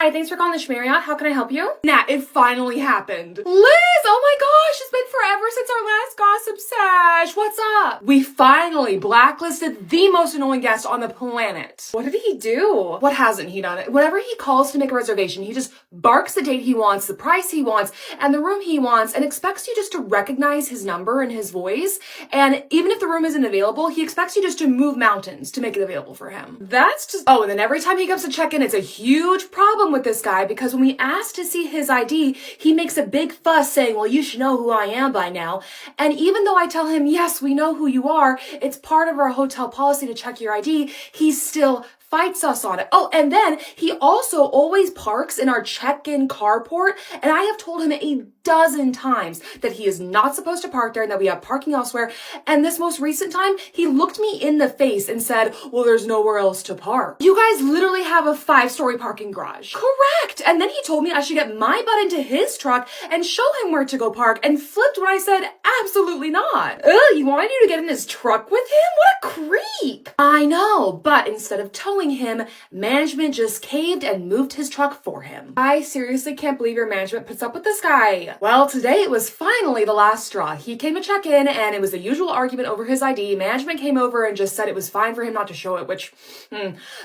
Hi, thanks for calling the Schmarriott. How can I help you? Nat, it finally happened. Liz, oh my gosh, it's been forever since our last gossip sesh. What's up? We finally blacklisted the most annoying guest on the planet. What did he do? What hasn't he done? Whenever he calls to make a reservation, he just barks the date he wants, the price he wants, and the room he wants, and expects you just to recognize his number and his voice. And even if the room isn't available, he expects you just to move mountains to make it available for him. That's just... Oh, and then every time he comes to check in, it's a huge problem with this guy, because when we ask to see his ID, he makes a big fuss saying, well, you should know who I am by now. And even though I tell him, yes, we know who you are, it's part of our hotel policy to check your ID, he still fights us on it. Oh, and then he also always parks in our check-in carport, and I have told him a dozen times that he is not supposed to park there and that we have parking elsewhere. And this most recent time, he looked me in the face and said, well, there's nowhere else to park. You guys literally have a 5-story parking garage. Correct. And then he told me I should get my butt into his truck and show him where to go park, and flipped when I said, absolutely not. Ugh, you wanted you to get in his truck with him? What a creep. I know, but instead of towing him, management just caved and moved his truck for him. I seriously can't believe your management puts up with this guy. Well, today it was finally the last straw. He came to check in, and it was the usual argument over his ID. Management came over and just said it was fine for him not to show it, which,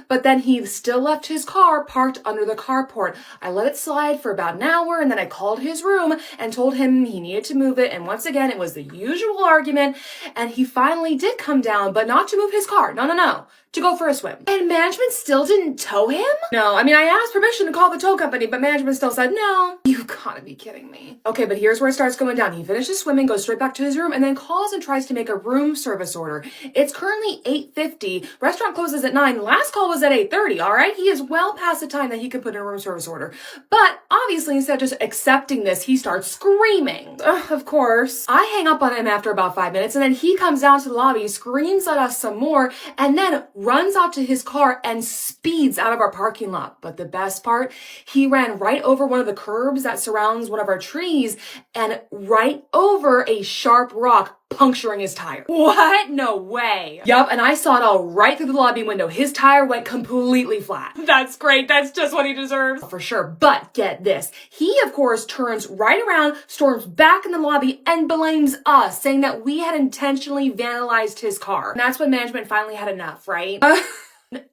But then he still left his car parked under the carport. I let it slide for about an hour, and then I called his room and told him he needed to move it, and once again, it was the usual argument, and he finally did come down, but not to move his car. No. To go for a swim. And management still didn't tow him? No, I mean, I asked permission to call the tow company, but management still said no. You gotta be kidding me. Okay, but here's where it starts going down. He finishes swimming, goes straight back to his room, and then calls and tries to make a room service order. It's currently 8:50. Restaurant closes at 9. Last call was at 8:30, all right? He is well past the time that he could put in a room service order. But obviously, instead of just accepting this, he starts screaming. Ugh, of course. I hang up on him after about 5 minutes, and then he comes down to the lobby, screams at us some more, and then runs out to his car and speeds out of our parking lot. But the best part, he ran right over one of the curbs that surrounds one of our trees and right over a sharp rock, puncturing his tire. What? No way. Yup, and I saw it all right through the lobby window. His tire went completely flat. That's great. That's just what he deserves. For sure. But get this. He, of course, turns right around, storms back in the lobby, and blames us, saying that we had intentionally vandalized his car. And that's when management finally had enough, right?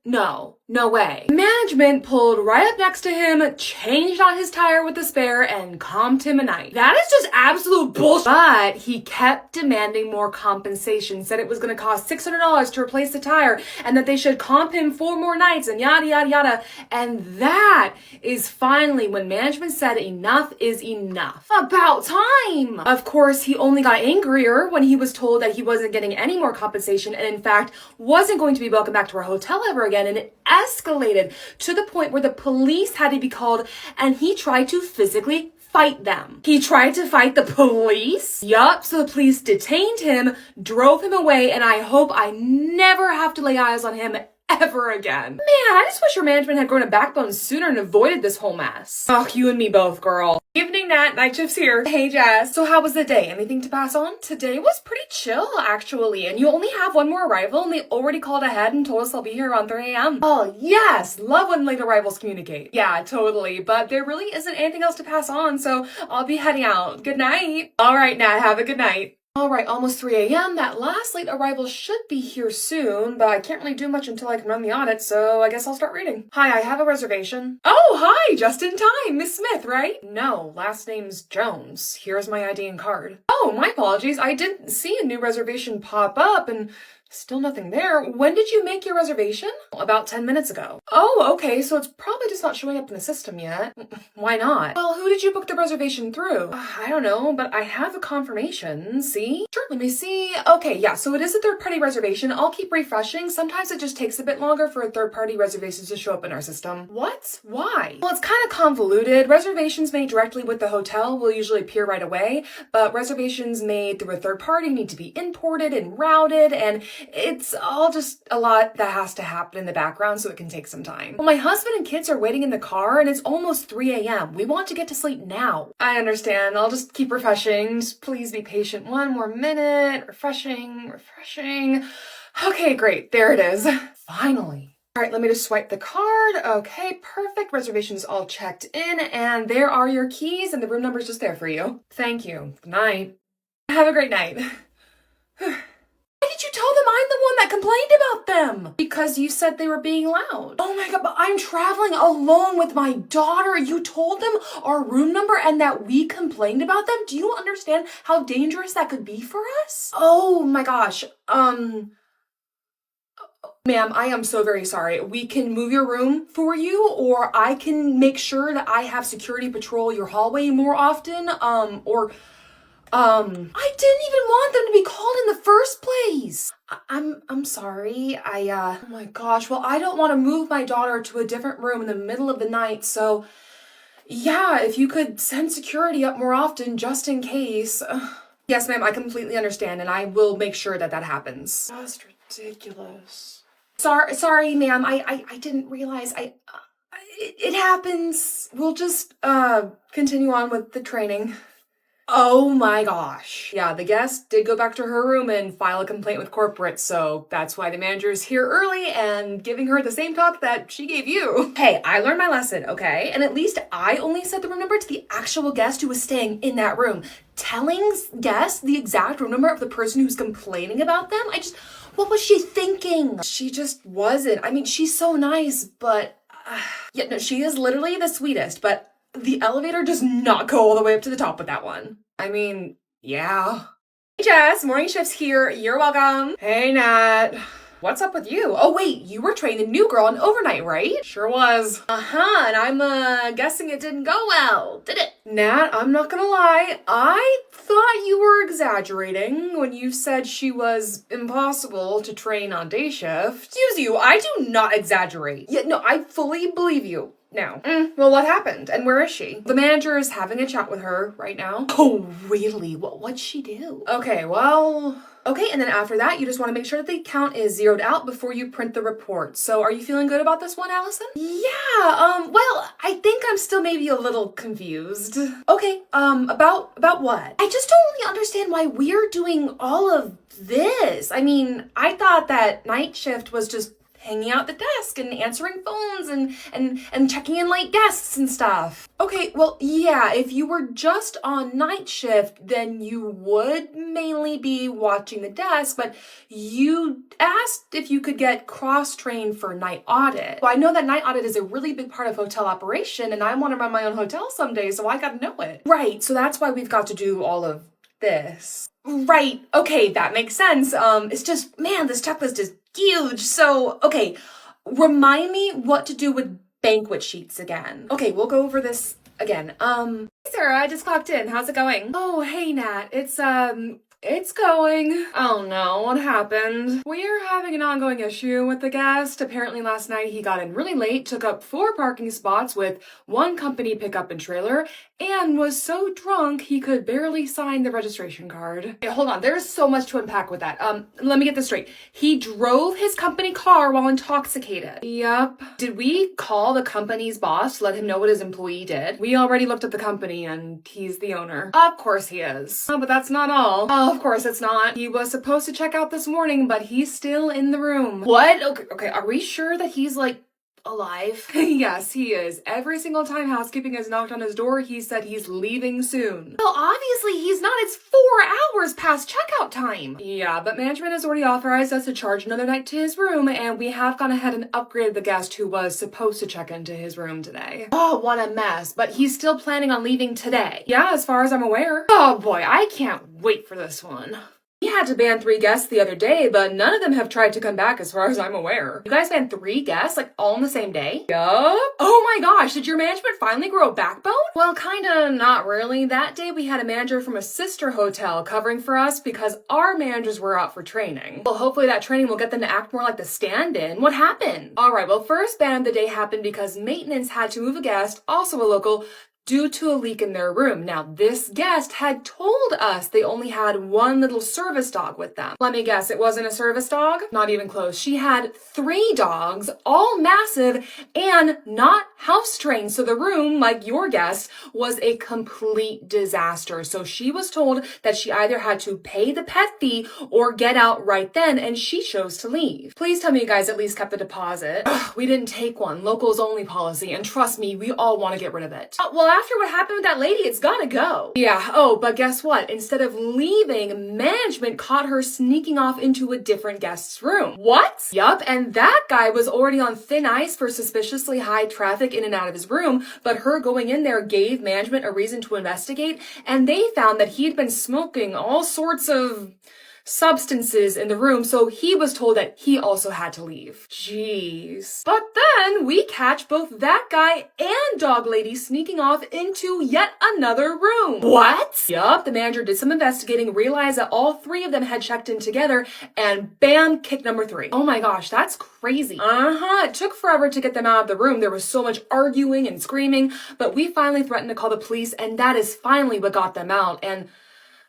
No way. Management pulled right up next to him, changed out his tire with the spare, and comped him a night. That is just absolute bullshit. But he kept demanding more compensation, said it was going to cost $600 to replace the tire, and that they should comp him 4 more nights, and yada, yada, yada. And that is finally when management said enough is enough. About time! Of course, he only got angrier when he was told that he wasn't getting any more compensation, and in fact, wasn't going to be welcome back to our hotel ever again, and it escalated to the point where the police had to be called, and he tried to physically fight them. He tried to fight the police? Yup, so the police detained him, drove him away, and I hope I never have to lay eyes on him ever again. Man, I just wish your management had grown a backbone sooner and avoided this whole mess. Oh, you and me both, girl. Evening, Nat. Night shift's here. Hey, Jess. So how was the day? Anything to pass on? Today was pretty chill, actually. And you only have one more arrival, and they already called ahead and told us they'll be here around 3 a.m. Oh, yes. Love when late arrivals communicate. Yeah, totally. But there really isn't anything else to pass on, so I'll be heading out. Good night. All right, Nat. Have a good night. All right, almost 3 a.m. That last late arrival should be here soon, but I can't really do much until I can run the audit, so I guess I'll start reading. Hi, I have a reservation. Oh, hi, just in time. Miss Smith, right? No, last name's Jones. Here's my ID and card. Oh, my apologies. I didn't see a new reservation pop up, and still nothing there. When did you make your reservation? About 10 minutes ago. Oh, okay, so it's probably just not showing up in the system yet. Why not? Well, who did you book the reservation through? I don't know, but I have a confirmation. See? Sure, let me see. Okay, yeah, so it is a third-party reservation. I'll keep refreshing. Sometimes it just takes a bit longer for a third-party reservation to show up in our system. What? Why? Well, it's kind of convoluted. Reservations made directly with the hotel will usually appear right away, but reservations made through a third party need to be imported and routed, and it's all just a lot that has to happen in the background, so it can take some time. Well, my husband and kids are waiting in the car, and it's almost 3 a.m. We want to get to sleep now. I understand. I'll just keep refreshing. Just please be patient. 1 more minute. Refreshing. Okay, great. There it is. Finally. All right, let me just swipe the card. Okay, perfect. Reservation's all checked in, and there are your keys, and the room number's just there for you. Thank you. Good night. Have a great night. Why did you tell them I'm the one that complained about them? Because you said they were being loud. Oh my god, but I'm traveling alone with my daughter. You told them our room number and that we complained about them? Do you understand how dangerous that could be for us? Oh my gosh. Ma'am, I am so very sorry. We can move your room for you, or I can make sure that I have security patrol your hallway more often, I didn't even want them to be called in the first place. I'm sorry. Oh my gosh. Well, I don't want to move my daughter to a different room in the middle of the night, so yeah, if you could send security up more often just in case. Yes, ma'am, I completely understand, and I will make sure that that happens. That's ridiculous. Sorry, ma'am. I didn't realize. It happens. We'll just continue on with the training. Oh my gosh. Yeah, the guest did go back to her room and file a complaint with corporate, so that's why the manager's here early and giving her the same talk that she gave you. Hey, I learned my lesson, okay? And at least I only said the room number to the actual guest who was staying in that room. Telling guests the exact room number of the person who's complaining about them? What was she thinking? She just wasn't. I mean, she's so nice, but yeah, no, she is literally the sweetest, but the elevator does not go all the way up to the top with that one. I mean, yeah. Hey Jess, morning shift's here. You're welcome. Hey Nat. What's up with you? Oh wait, you were training the new girl on overnight, right? Sure was. Uh-huh, and I'm guessing it didn't go well, did it? Nat, I'm not gonna lie. I thought you were exaggerating when you said she was impossible to train on day shift. Excuse you, I do not exaggerate. Yeah, no, I fully believe you. Now, well, what happened? And where is she? The manager is having a chat with her right now. Oh, really? What'd she do? Okay, and then after that, you just want to make sure that the count is zeroed out before you print the report. So are you feeling good about this one, Allison? Yeah, well, I think I'm still maybe a little confused. Okay, about what? I just don't really understand why we're doing all of this. I mean, I thought that night shift was just hanging out at the desk and answering phones and checking in late guests and stuff. Okay, well, yeah, if you were just on night shift, then you would mainly be watching the desk, but you asked if you could get cross-trained for night audit. Well, I know that night audit is a really big part of hotel operation, and I want to run my own hotel someday, so I gotta know it. Right, so that's why we've got to do all of this. Right, okay, that makes sense. It's just, man, this checklist is huge. So, okay, remind me what to do with banquet sheets again. Okay, we'll go over this again. Hey Sarah, I just clocked in. How's it going? Oh, hey Nat. It's going. Oh no, what happened? We're having an ongoing issue with the guest. Apparently last night he got in really late, took up 4 parking spots with 1 company pickup and trailer, and was so drunk he could barely sign the registration card. Okay, hold on, there's so much to unpack with that. Let me get this straight. He drove his company car while intoxicated. Yup. Did we call the company's boss to let him know what his employee did? We already looked at the company and he's the owner. Of course he is. Oh, but that's not all. Of course it's not. He was supposed to check out this morning, but he's still in the room. What? Okay, are we sure that he's alive? Yes, he is. Every single time housekeeping has knocked on his door, he said he's leaving soon. Well, obviously he's not. It's 4 hours past checkout time. Yeah, but management has already authorized us to charge another night to his room, and we have gone ahead and upgraded the guest who was supposed to check into his room today. Oh, what a mess. But he's still planning on leaving today. Yeah, as far as I'm aware. Oh boy, I can't wait for this one. We had to ban 3 guests the other day, but none of them have tried to come back as far as I'm aware. You guys banned 3 guests, all on the same day? Yup. Oh my gosh, did your management finally grow a backbone? Well, kinda not really. That day we had a manager from a sister hotel covering for us because our managers were out for training. Well, hopefully that training will get them to act more like the stand-in. What happened? Alright, well, first ban of the day happened because maintenance had to move a guest, also a local, due to a leak in their room. Now, this guest had told us they only had one little service dog with them. Let me guess, it wasn't a service dog? Not even close. She had 3 dogs, all massive and not house trained. So the room, like your guest, was a complete disaster. So she was told that she either had to pay the pet fee or get out right then, and she chose to leave. Please tell me you guys at least kept the deposit. Ugh, we didn't take one. Locals only policy, and trust me, we all want to get rid of it. Well, after what happened with that lady, it's gotta go. Yeah, oh, but guess what? Instead of leaving, management caught her sneaking off into a different guest's room. What? Yup, and that guy was already on thin ice for suspiciously high traffic in and out of his room, but her going in there gave management a reason to investigate, and they found that he'd been smoking all sorts of substances in the room, so he was told that he also had to leave. Jeez. But then we catch both that guy and dog lady sneaking off into yet another room. What? Yup, the manager did some investigating, realized that all 3 of them had checked in together, and bam, kick number 3. Oh my gosh, that's crazy. It took forever to get them out of the room. There was so much arguing and screaming, but we finally threatened to call the police, and that is finally what got them out. And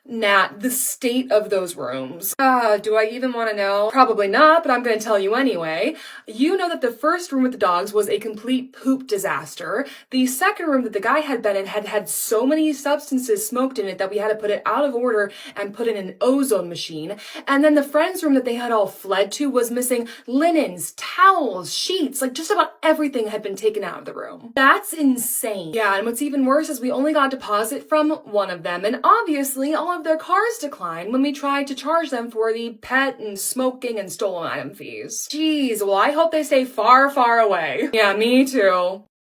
Nat, the state of those rooms. Do I even want to know? Probably not, but I'm going to tell you anyway. You know that the first room with the dogs was a complete poop disaster. The second room that the guy had been in had so many substances smoked in it that we had to put it out of order and put in an ozone machine. And then the friend's room that they had all fled to was missing linens, towels, sheets, like just about everything had been taken out of the room. That's insane. Yeah, and what's even worse is we only got a deposit from one of them, and obviously all of their cars declined when we tried to charge them for the pet and smoking and stolen item fees. Jeez, well, I hope they stay far, far away. Yeah, me too.